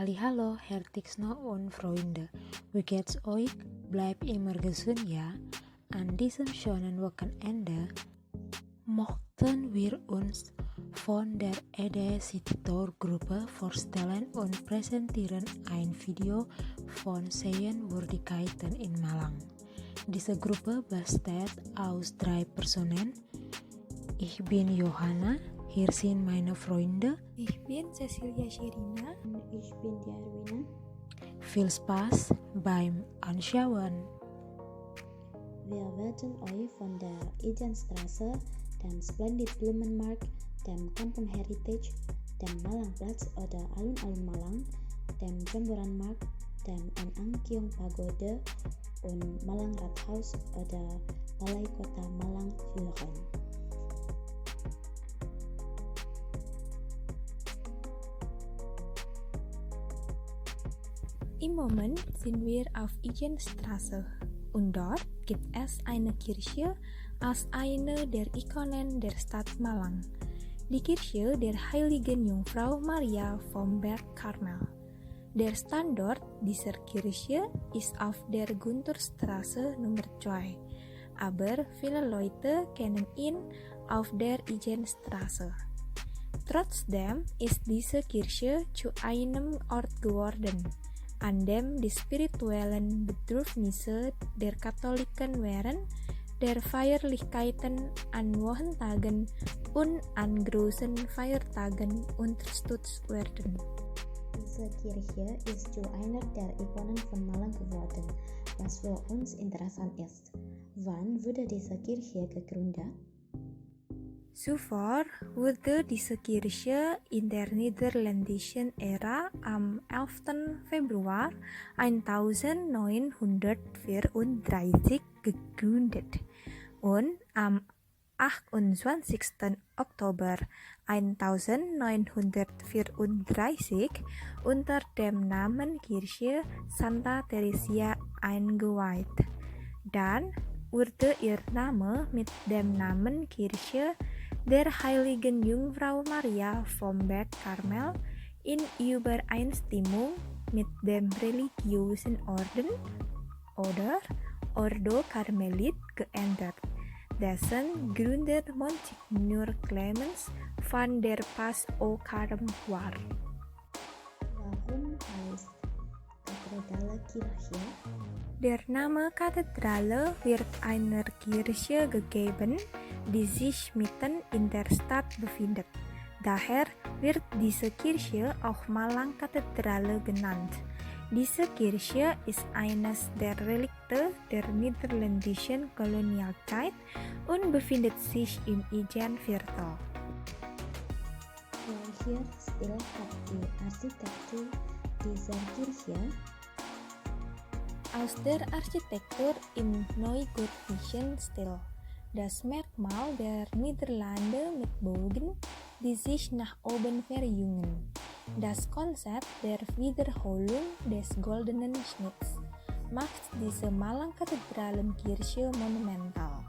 Hallihallo, Hertigsno und Freunde. Wie geht's euch? Bleibt immer gesund, ja? An diesem schönen Wochenende möchten wir uns von der Editor-Gruppe vorstellen und präsentieren ein Video von Sehenswürdigkeiten in Malang. Diese Gruppe besteht aus 3 Personen. Ich bin Johanna, hier sind meine Freunde. Ich bin Cecilia Sherina. Und ich bin Darwina. Viel Spaß beim Anschauen. Wir werden euch von der Ijanstraße, dem Splendid Blumenmarkt, dem Kampung Heritage, dem Malangplatz oder Alun-Alun Malang, dem Jamburanmarkt, dem Anangkyong Pagode und Malang Rathaus oder Balai Kota Malang führen. Im Moment sind wir auf Ijanstraße und dort gibt es eine Kirche als eine der Ikonen der Stadt Malang, die Kirche der Heiligen Jungfrau Maria vom Berg Karmel. Der Standort dieser Kirche ist auf der Gunturstraße Nummer 2, aber viele Leute kennen ihn auf der Ijanstraße. Trotzdem ist diese Kirche zu einem Ort geworden, an dem die spirituellen Bedürfnisse der Katholiken während der Feierlichkeiten an Wochentagen und an großen Feiertagen unterstützt werden. Diese Kirche ist zu einer der Ikonen von Malang geworden, was für uns interessant ist. Wann wurde diese Kirche gegründet? Zuvor wurde diese Kirche in der niederländischen Ära am 11. Februar 1934 gegründet und am 28. Oktober 1934 unter dem Namen Kirche Santa Teresia eingeweiht. Dann wurde ihr Name mit dem Namen Kirche der Heiligen Jungfrau Maria vom Berg Karmel in Übereinstimmung mit dem religiösen Orden oder Ordo Karmelit geändert, dessen Gründer Monsignor Clemens van der Pas Okarem war. Warum heißt Kathedrale Kirche? Der Name Kathedrale wird einer Kirche gegeben, die sich mitten in der Stadt befindet. Daher wird diese Kirche auch Malang Kathedrale genannt. Diese Kirche ist eines der Relikte der niederländischen Kolonialzeit und befindet sich im Ijan-Viertel. Welcher Stil hat die Architektur dieser Kirche? Aus der Architektur im neugotischen Stil. Das Merkmal der Niederlande mit Bogen, die sich nach oben verjüngen. Das Konzept der Wiederholung des goldenen Schnitts macht diese Malang-Kathedralenkirche monumental.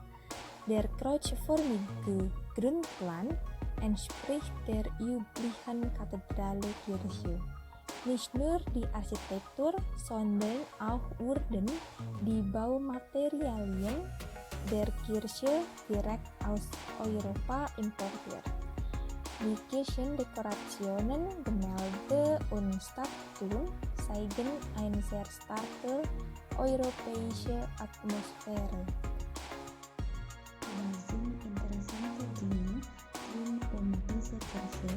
Der kreuzförmige Grundplan entspricht der üblichen Kathedrale-Kirche. Nicht nur die Architektur, sondern auch wurden die Baumaterialien der Kirche direkt aus Europa importiert. Die Kirchendekorationen, Gemälde und Statuen zeigen eine sehr starke europäische Atmosphäre. Was sind interessante Dinge rund diese Kirche?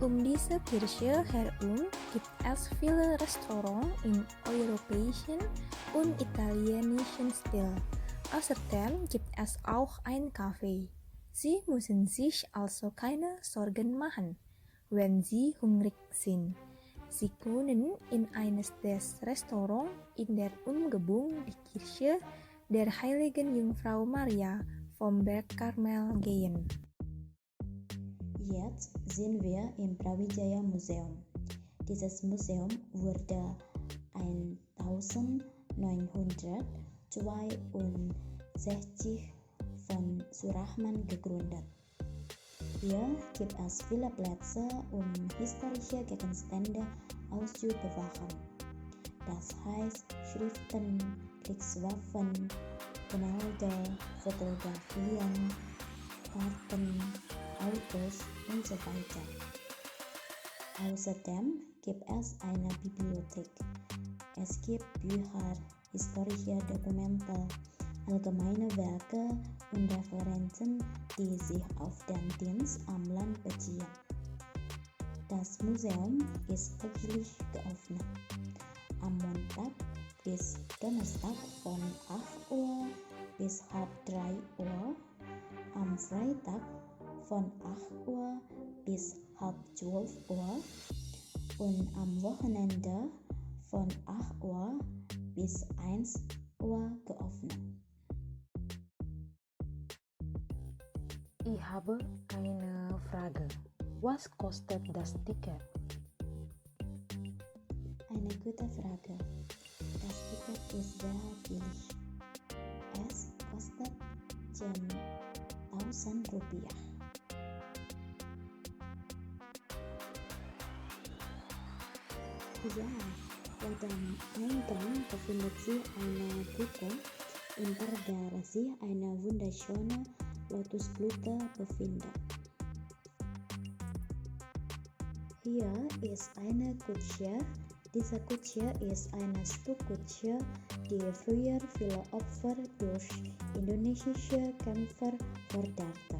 Um diese Kirche herum gibt es viele Restaurants im europäischen und italienischen Stil. Außerdem gibt es auch ein Café. Sie müssen sich also keine Sorgen machen, wenn Sie hungrig sind. Sie können in eines des Restaurants in der Umgebung die Kirche der Heiligen Jungfrau Maria vom Berg Karmel gehen. Jetzt sind wir im Brawijaya Museum. Dieses Museum wurde 1962 von Surahman gegründet. Hier gibt es viele Plätze und historische Gegenstände auszubewahren. Das heißt Schriften, Kriegswaffen, Gemälde, Fotografien, Karten, Autos und so weiter. Außerdem gibt es eine Bibliothek. Es gibt Bücher, historische Dokumente, allgemeine Werke und Referenzen, die sich auf den Dienst am Land beziehen. Das Museum ist täglich geöffnet. Am Montag bis Donnerstag von 8 Uhr bis halb 3 Uhr, am Freitag von 8 Uhr bis halb 12 Uhr und am Wochenende von 8 Uhr bis 1 Uhr geöffnet. Ich habe eine Frage. Was kostet das Ticket? Eine gute Frage. Das Ticket ist sehr billig. Es kostet 10.000 Rupiah. Ja, vor dem Eingang befindet sich eine Brücke, unter der sich eine wunderschöne Lotusblüte befindet. Hier ist eine Kutsche. Diese Kutsche ist eine Spukkutsche, die früher viele Opfer durch indonesische Kämpfer forderte.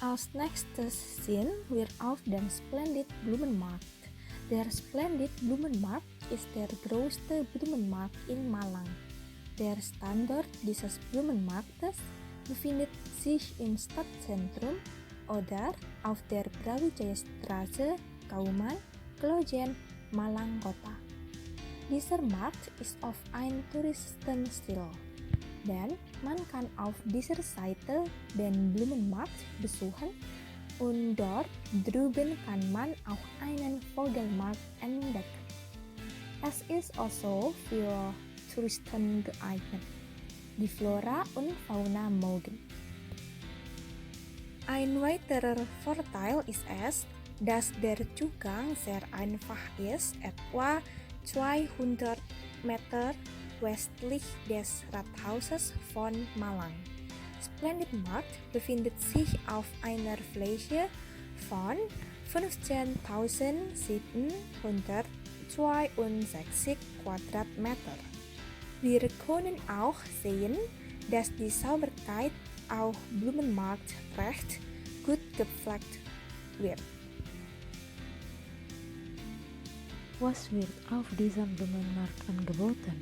Als nächstes sehen wir auf den Splendid Blumenmarkt. Der Splendid Blumenmarkt ist der größte Blumenmarkt in Malang. Der Standort dieses Blumenmarktes befindet sich im Stadtzentrum oder auf der Brawijaya-Straße, Kauman, Klojen, Malang Kota. Dieser Markt ist auf ein Touristenstil. Denn man kann auf dieser Seite den Blumenmarkt besuchen und dort drüben kann man auch einen Vogelmarkt entdecken. Es ist also für Touristen geeignet, die Flora und Fauna mögen. Ein weiterer Vorteil ist es, dass der Zugang sehr einfach ist, etwa 200 Meter westlich des Rathauses von Malang. Splendid Markt befindet sich auf einer Fläche von 15.762 Quadratmeter. Wir können auch sehen, dass die Sauberkeit auf Blumenmarkt recht gut gepflegt wird. Was wird auf diesem Blumenmarkt angeboten?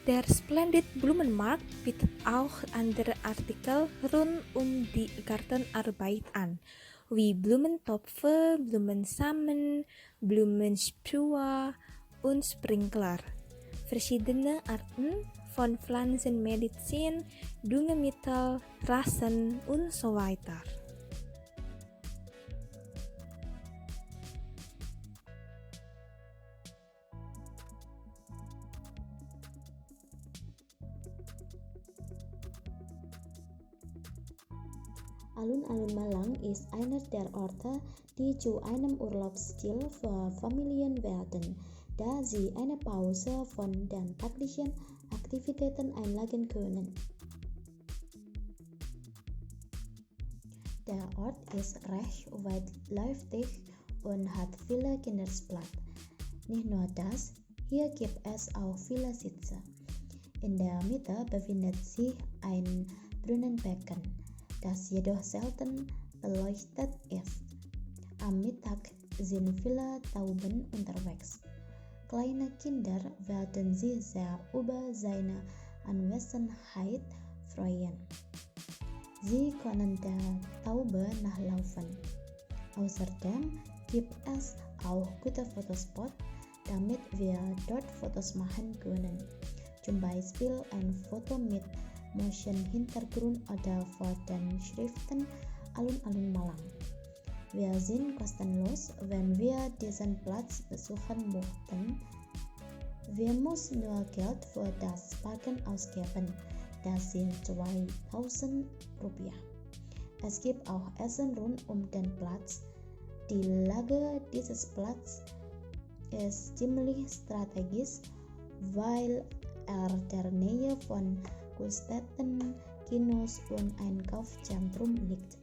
Der Splendid Blumenmarkt bietet auch andere Artikel rund um die Gartenarbeit an, wie Blumentöpfe, Blumensamen, Blumensprüher und Sprinkler, verschiedene Arten von Pflanzenmedizin, Düngemittel, Rasen und so weiter. Alun-Alun Malang ist einer der Orte, die zu einem Urlaubsziel für Familien werden, da sie eine Pause von den täglichen Aktivitäten einlegen können. Der Ort ist recht weitläufig und hat viele Kinderspielplätze. Nicht nur das, hier gibt es auch viele Sitze. In der Mitte befindet sich ein Brunnenbecken, das jedoch selten beleuchtet ist. Am Mittag sind viele Tauben unterwegs. Kleine Kinder werden sich sehr über seine Anwesenheit freuen. Sie können der Taube nachlaufen. Außerdem gibt es auch gute Fotospots, damit wir dort Fotos machen können. Zum Beispiel ein Foto mit motion Hintergrund oder vor den Schriften Alun-Alun Malang. Wir sind kostenlos, wenn wir diesen Platz besuchen möchten. Wir müssen nur Geld für das Parken ausgeben. Das sind 2.000 Rupiah. Es gibt auch Essen rund um den Platz. Die Lage dieses Platzes ist ziemlich strategisch, weil er der Nähe von Kultstätten, Kinos und Einkaufszentrum liegt,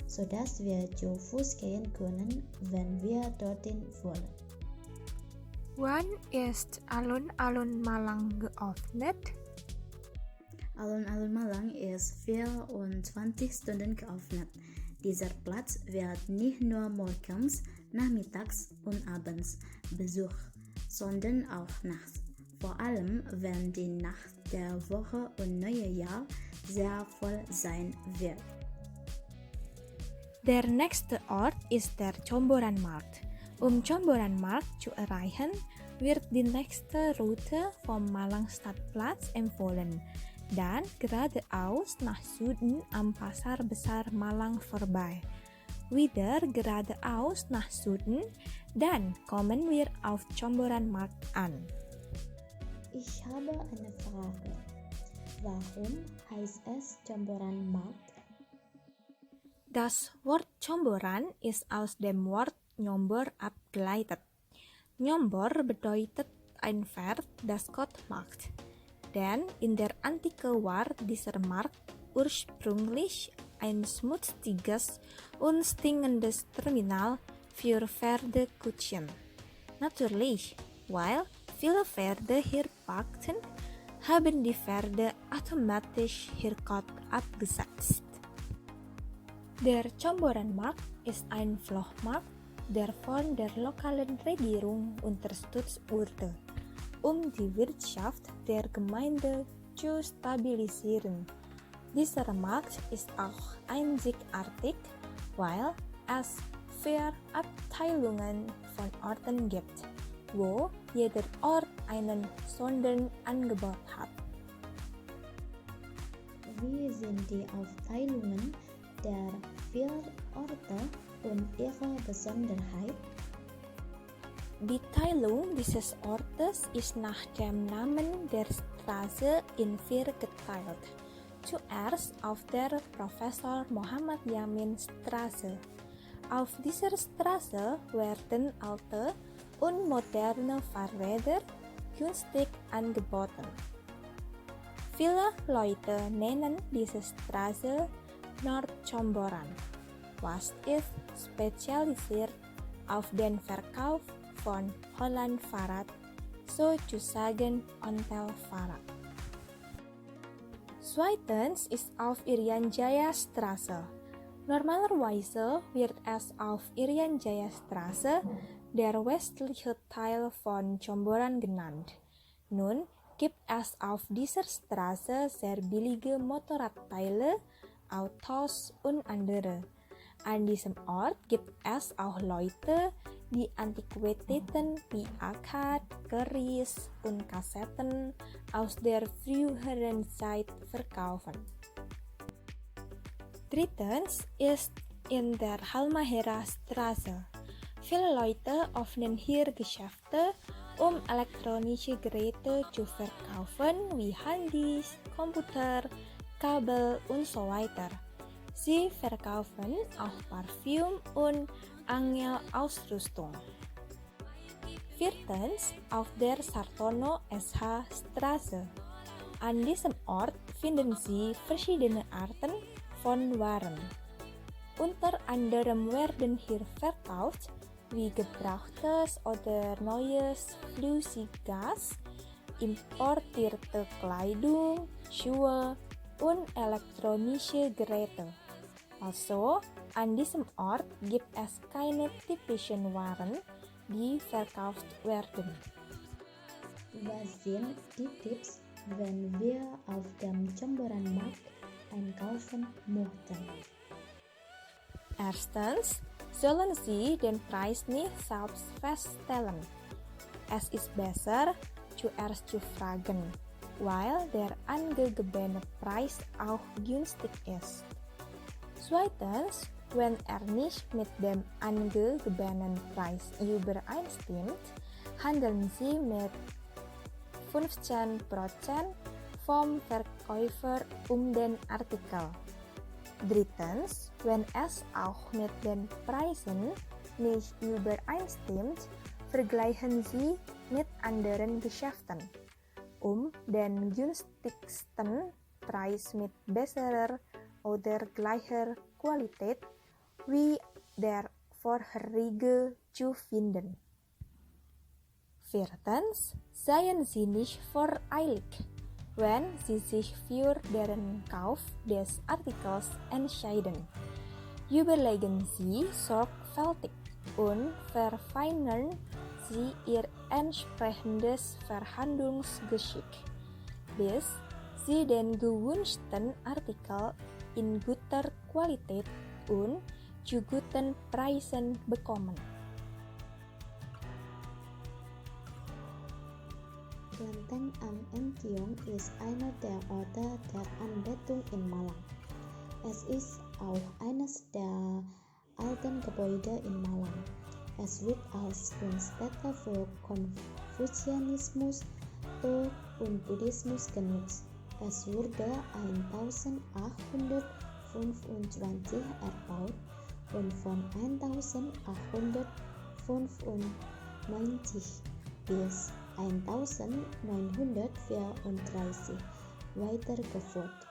sodass wir zu Fuß gehen können, wenn wir dorthin wollen. Wann ist Alun-Alun Malang geöffnet? Alun-Alun Malang ist 24 Stunden geöffnet. Dieser Platz wird nicht nur morgens, nachmittags und abends besucht, sondern auch nachts. Vor allem, wenn die Nacht der Woche und Neujahr sehr voll sein wird. Der nächste Ort ist der Comboranmarkt. Comboranmarkt zu erreichen, wird die nächste Route vom Malang-Stadtplatz empfohlen dan geradeaus nach Süden am Pasar Besar Malang vorbei. Wieder geradeaus nach Süden, dann kommen wir auf Comboranmarkt an. Ich habe eine Frage. Warum heißt es Comboranmarkt? Das Wort Comboran ist aus dem Wort Nyombor abgeleitet. Nyombor bedeutet ein Pferd, das Gott macht. Denn in der Antike war dieser Markt ursprünglich ein schmutziges und stinkendes Terminal für Pferdekutschen. Natürlich, weil viele Pferde hier parkten, haben die Pferde automatisch hier Gott abgesetzt. Der Comboranmarkt ist ein Flohmarkt, der von der lokalen Regierung unterstützt wurde, um die Wirtschaft der Gemeinde zu stabilisieren. Dieser Markt ist auch einzigartig, weil es 4 Abteilungen von Orten gibt, wo jeder Ort einen Sonderangebot hat. Wie sind die Aufteilungen der 4 Orte und ihre Besonderheit? Die Teilung dieses Ortes ist nach dem Namen der Straße in 4 geteilt. Zuerst auf der Professor Muhammad Yamin Straße. Auf dieser Straße werden alte und moderne Fahrräder günstig angeboten. Viele Leute nennen diese Straße Nordcomboran, was ist spezialisiert auf den Verkauf von Holland-Fahrrad, sozusagen Ontel-Fahrrad. Zweitens ist auf Irian Jaya Straße. Normalerweise wird es auf Irian Jaya Straße, der westliche Teil von Comboran, genannt. Nun gibt es auf dieser Straße sehr billige Motorradteile, Autos und andere. An diesem Ort gibt es auch Leute, die Antiquitäten wie Akad, Keris und Kassetten aus der früheren Zeit verkaufen. Drittens ist in der Halmahera Straße. Viele Leute öffnen hier Geschäfte, um elektronische Geräte zu verkaufen wie Handys, Computer, Kabel und so weiter. Sie verkaufen auch Parfüm und Angelausrüstung. Viertens, auf der Sartono SH Straße. An diesem Ort finden Sie verschiedene Arten von Waren. Unter anderem werden hier verkauft wie gebrauchtes oder neues Flüssiggas, importierte Kleidung, Schuhe und elektronische Geräte. Also, an diesem Ort gibt es keine typischen Waren, die verkauft werden. Was sind die Tipps, wenn wir auf dem Comboranmarkt einkaufen möchten? Erstens, sollen Sie den Preis nicht selbst feststellen. Es ist besser, zuerst zu fragen. weil der angegebene Preis auch günstig ist. Zweitens, wenn nicht mit dem angegebenen Preis übereinstimmt, handeln Sie mit 15% vom Verkäufer den Artikel. Drittens, wenn es auch mit den Preisen nicht übereinstimmt, vergleichen Sie mit anderen Geschäften, den günstigsten Preis mit besserer oder gleicher Qualität wie der vorherige zu finden. Viertens, seien Sie nicht voreilig, wenn Sie sich für den Kauf des Artikels entscheiden. Überlegen Sie sorgfältig und verfeinern Sie Ihr entsprechendes Verhandlungsgeschick, bis Sie den gewünschten Artikel in guter Qualität und zu guten Preisen bekommen. Kelenteng am Entiong ist einer der Orte der Anbetung in Malang. Es ist auch eines der alten Gebäude in Malang. Es wird als Grundstätte für Konfuzianismus und Buddhismus genutzt. Es wurde 1825 erbaut und von 1895 bis 1934 weitergeführt.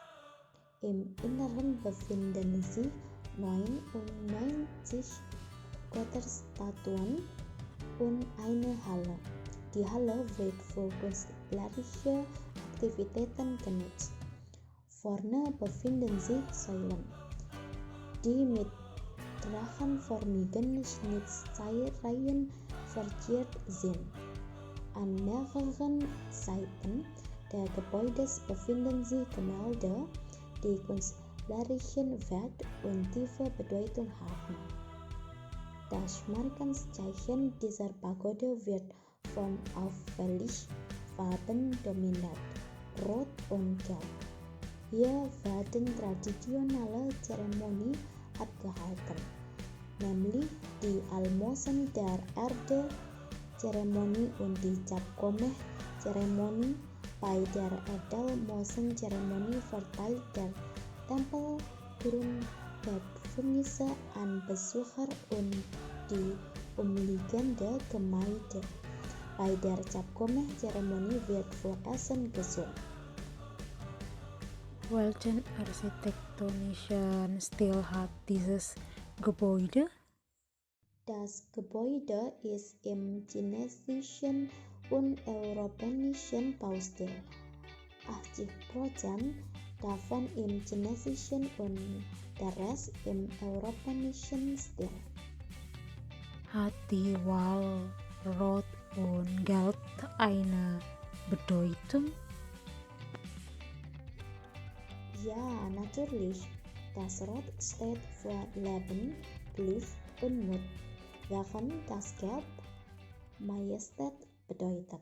Im Inneren befinden sich 99 Götterstatuen und eine Halle. Die Halle wird für künstlerische Aktivitäten genutzt. Vorne befinden sich Säulen, die mit drachenförmigen Schnitzereien verziert sind. An mehreren Seiten des Gebäudes befinden sich Gemälde, die künstlerischen Wert und tiefe Bedeutung haben. Das Markenzeichen dieser Pagode wird von auffällig Farben dominiert, Rot und Gelb. Hier werden traditionelle Zeremonien abgehalten, nämlich die Almosen der Erde Zeremonie und die Cap Gomeh Zeremonie. Bei der Edelmosen-Zeremonie verteilt der Tempel Grundbedürfnisse an Besucher und die umliegende Gemeinde. Bei der Cap Gomeh-Zeremonie wird für Essen gesorgt. Welchen architektonischen Stil hat dieses Gebäude? Das Gebäude ist im chinesischen und europäischen Baustil, 80% davon im chinesischen und der Rest im europäischen Stil. Hat die Wahl Rot und Gelb eine Bedeutung? Ja, natürlich. Das Rot steht für Leben, Glück und Mut, während das Gelb Majestät bedeutet.